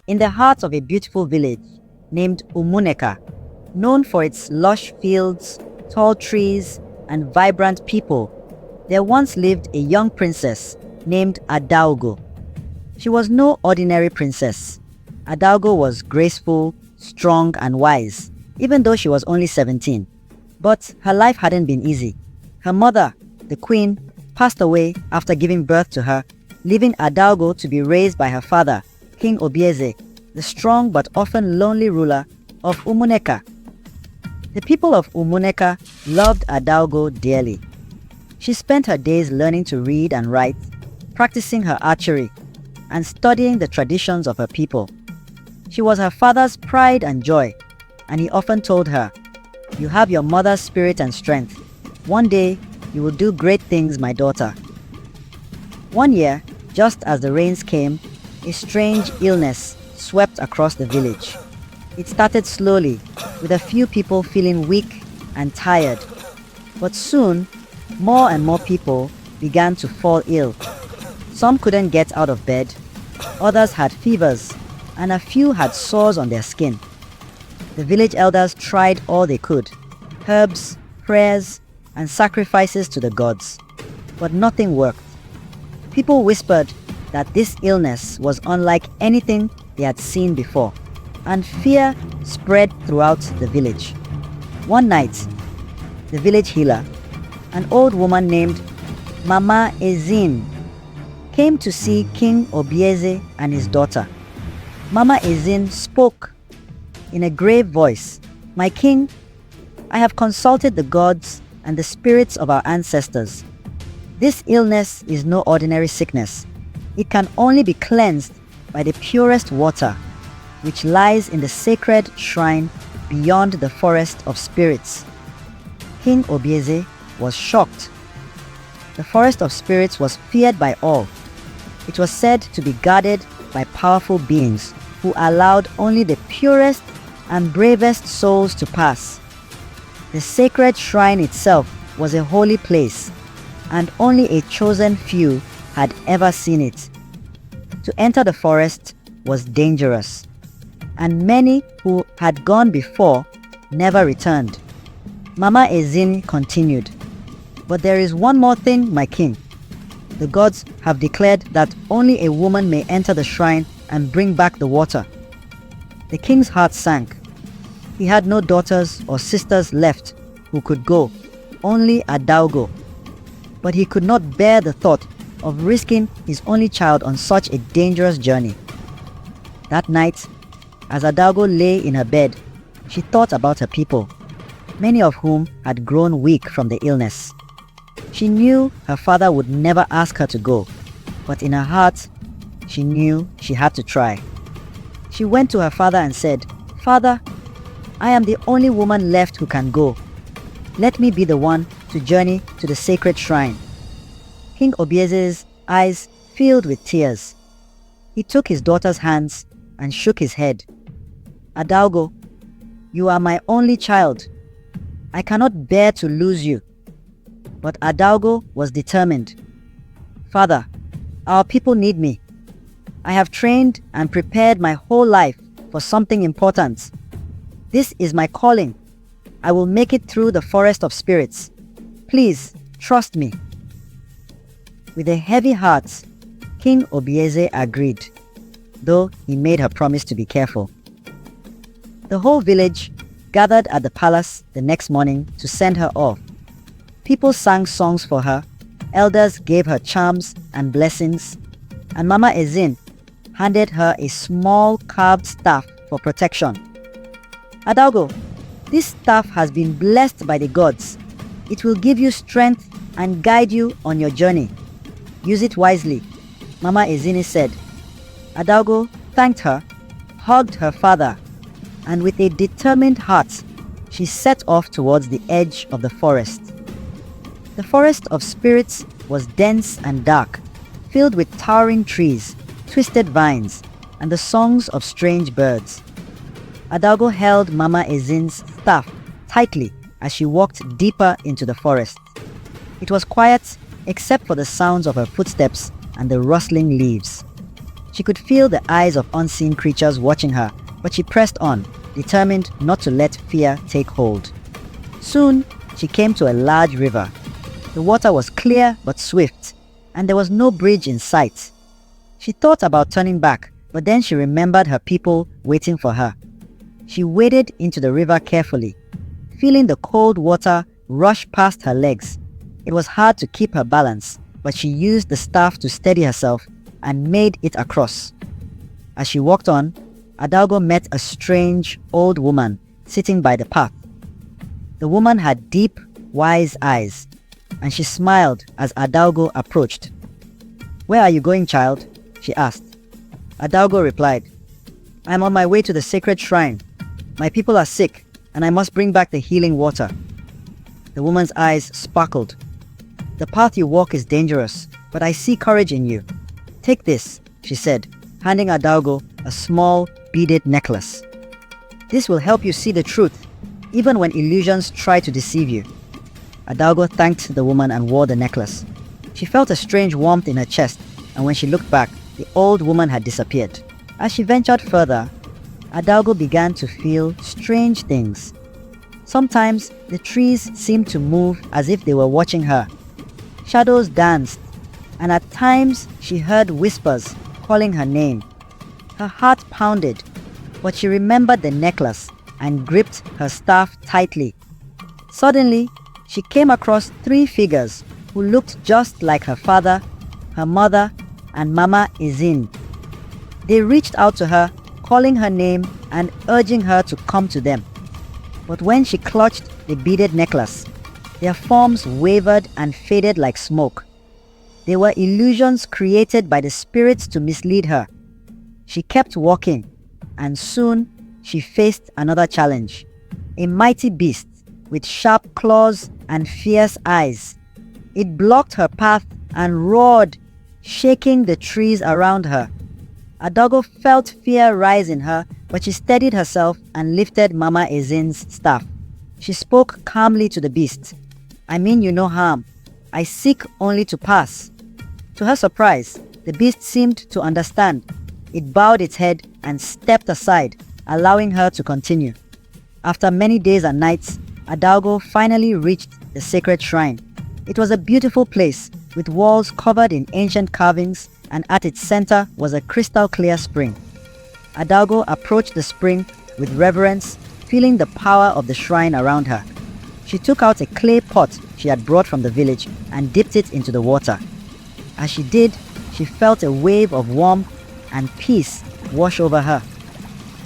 In the heart of a beautiful village named Umuneka, known for its lush fields, tall trees, and vibrant people, there once lived a young princess named Adaugo. She was no ordinary princess. Adaugo was graceful, strong, and wise, even though she was only 17. But her life hadn't been easy. Her mother, the queen, passed away after giving birth to her, leaving Adaugo to be raised by her father, King Obieze, the strong but often lonely ruler of Umuneka. The people of Umuneka loved Adaugo dearly. She spent her days learning to read and write, practicing her archery, and studying the traditions of her people. She was her father's pride and joy, and he often told her, "You have your mother's spirit and strength. One day, you will do great things, my daughter." One year, just as the rains came, a strange illness swept across the village. It started slowly, with a few people feeling weak and tired. But soon, more and more people began to fall ill. Some couldn't get out of bed, others had fevers, and a few had sores on their skin. The village elders tried all they could, herbs, prayers, and sacrifices to the gods, but nothing worked. People whispered that this illness was unlike anything they had seen before, and fear spread throughout the village. One night, the village healer, an old woman named Mama Ezin, came to see King Obieze and his daughter. Mama Ezin spoke in a grave voice, "My king, I have consulted the gods and the spirits of our ancestors. This illness is no ordinary sickness. It can only be cleansed by the purest water, which lies in the sacred shrine beyond the forest of spirits." King Obieze was shocked. The forest of spirits was feared by all. It was said to be guarded by powerful beings who allowed only the purest and bravest souls to pass. The sacred shrine itself was a holy place, and only a chosen few had ever seen it. To enter the forest was dangerous, and many who had gone before never returned. Mama Ezin continued, "But there is one more thing, my king. The gods have declared that only a woman may enter the shrine and bring back the water." The king's heart sank. He had no daughters or sisters left who could go, only Adaugo. But he could not bear the thought of risking his only child on such a dangerous journey. That night, as Adaugo lay in her bed, she thought about her people, many of whom had grown weak from the illness. She knew her father would never ask her to go, but in her heart, she knew she had to try. She went to her father and said, "Father, I am the only woman left who can go. Let me be the one to journey to the sacred shrine." King Obieze's eyes filled with tears. He took his daughter's hands and shook his head. "Adaugo, you are my only child. I cannot bear to lose you." But Adaugo was determined. "Father, our people need me. I have trained and prepared my whole life for something important. This is my calling. I will make it through the forest of spirits. Please, trust me." With a heavy heart, King Obieze agreed, though he made her promise to be careful. The whole village gathered at the palace the next morning to send her off. People sang songs for her, elders gave her charms and blessings, and Mama Ezin handed her a small carved staff for protection. "Adaugo, this staff has been blessed by the gods. It will give you strength and guide you on your journey. Use it wisely," Mama Ezini said. Adaugo thanked her, hugged her father, and with a determined heart, she set off towards the edge of the forest. The forest of spirits was dense and dark, filled with towering trees, twisted vines, and the songs of strange birds. Adaugo held Mama Ezin's staff tightly as she walked deeper into the forest. It was quiet except for the sounds of her footsteps and the rustling leaves. She could feel the eyes of unseen creatures watching her, but she pressed on, determined not to let fear take hold. Soon, she came to a large river. The water was clear but swift, and there was no bridge in sight. She thought about turning back, but then she remembered her people waiting for her. She waded into the river carefully, feeling the cold water rush past her legs. It was hard to keep her balance, but she used the staff to steady herself and made it across. As she walked on, Adaugo met a strange old woman sitting by the path. The woman had deep, wise eyes, and she smiled as Adaugo approached. "Where are you going, child?" she asked. Adaugo replied, "I am on my way to the sacred shrine. My people are sick, and I must bring back the healing water." The woman's eyes sparkled. "The path you walk is dangerous, but I see courage in you. Take this," she said, handing Adaugo a small, beaded necklace. "This will help you see the truth, even when illusions try to deceive you." Adaugo thanked the woman and wore the necklace. She felt a strange warmth in her chest, and when she looked back, the old woman had disappeared. As she ventured further, Adaugo began to feel strange things. Sometimes the trees seemed to move as if they were watching her. Shadows danced, and at times she heard whispers calling her name. Her heart pounded, but she remembered the necklace and gripped her staff tightly. Suddenly, she came across 3 figures who looked just like her father, her mother, and Mama Izin. They reached out to her, calling her name and urging her to come to them. But when she clutched the beaded necklace, their forms wavered and faded like smoke. They were illusions created by the spirits to mislead her. She kept walking, and soon she faced another challenge. A mighty beast with sharp claws and fierce eyes. It blocked her path and roared, shaking the trees around her. Adaugo felt fear rise in her, but she steadied herself and lifted Mama Ezin's staff. She spoke calmly to the beast. "I mean you no harm. I seek only to pass." To her surprise, the beast seemed to understand. It bowed its head and stepped aside, allowing her to continue. After many days and nights, Adaugo finally reached the sacred shrine. It was a beautiful place, with walls covered in ancient carvings, and at its center was a crystal-clear spring. Adaugo approached the spring with reverence, feeling the power of the shrine around her. She took out a clay pot she had brought from the village and dipped it into the water. As she did, she felt a wave of warmth and peace wash over her.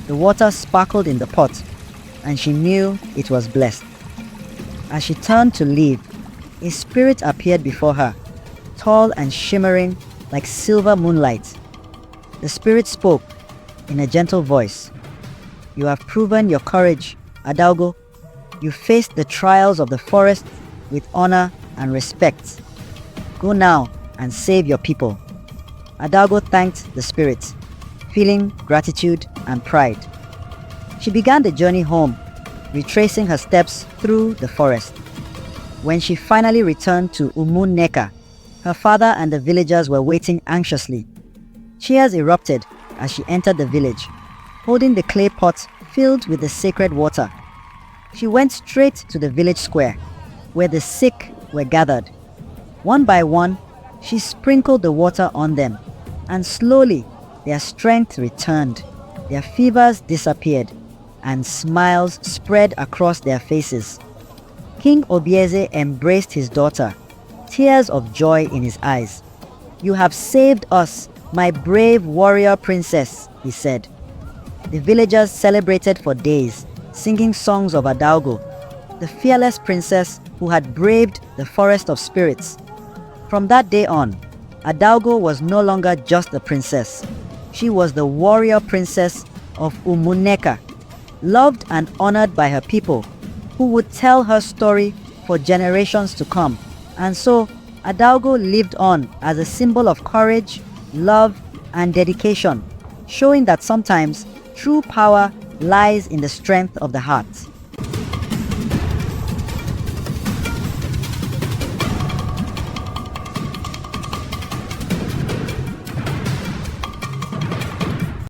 The water sparkled in the pot, and she knew it was blessed. As she turned to leave, a spirit appeared before her, tall and shimmering like silver moonlight. The spirit spoke in a gentle voice. "You have proven your courage, Adaugo. You faced the trials of the forest with honor and respect. Go now and save your people." Adaugo thanked the spirit, feeling gratitude and pride. She began the journey home, retracing her steps through the forest. When she finally returned to Umuneka, her father and the villagers were waiting anxiously. Cheers erupted as she entered the village, holding the clay pot filled with the sacred water. She went straight to the village square, where the sick were gathered. One by one, she sprinkled the water on them, and slowly their strength returned, their fevers disappeared, and smiles spread across their faces. King Obieze embraced his daughter, tears of joy in his eyes. "You have saved us, my brave warrior princess," he said. The villagers celebrated for days, singing songs of Adaugo, the fearless princess who had braved the forest of spirits. From that day on, Adaugo was no longer just a princess. She was the warrior princess of Umuneka, loved and honored by her people, who would tell her story for generations to come. And so, Adaugo lived on as a symbol of courage, love, and dedication, showing that sometimes true power lies in the strength of the heart.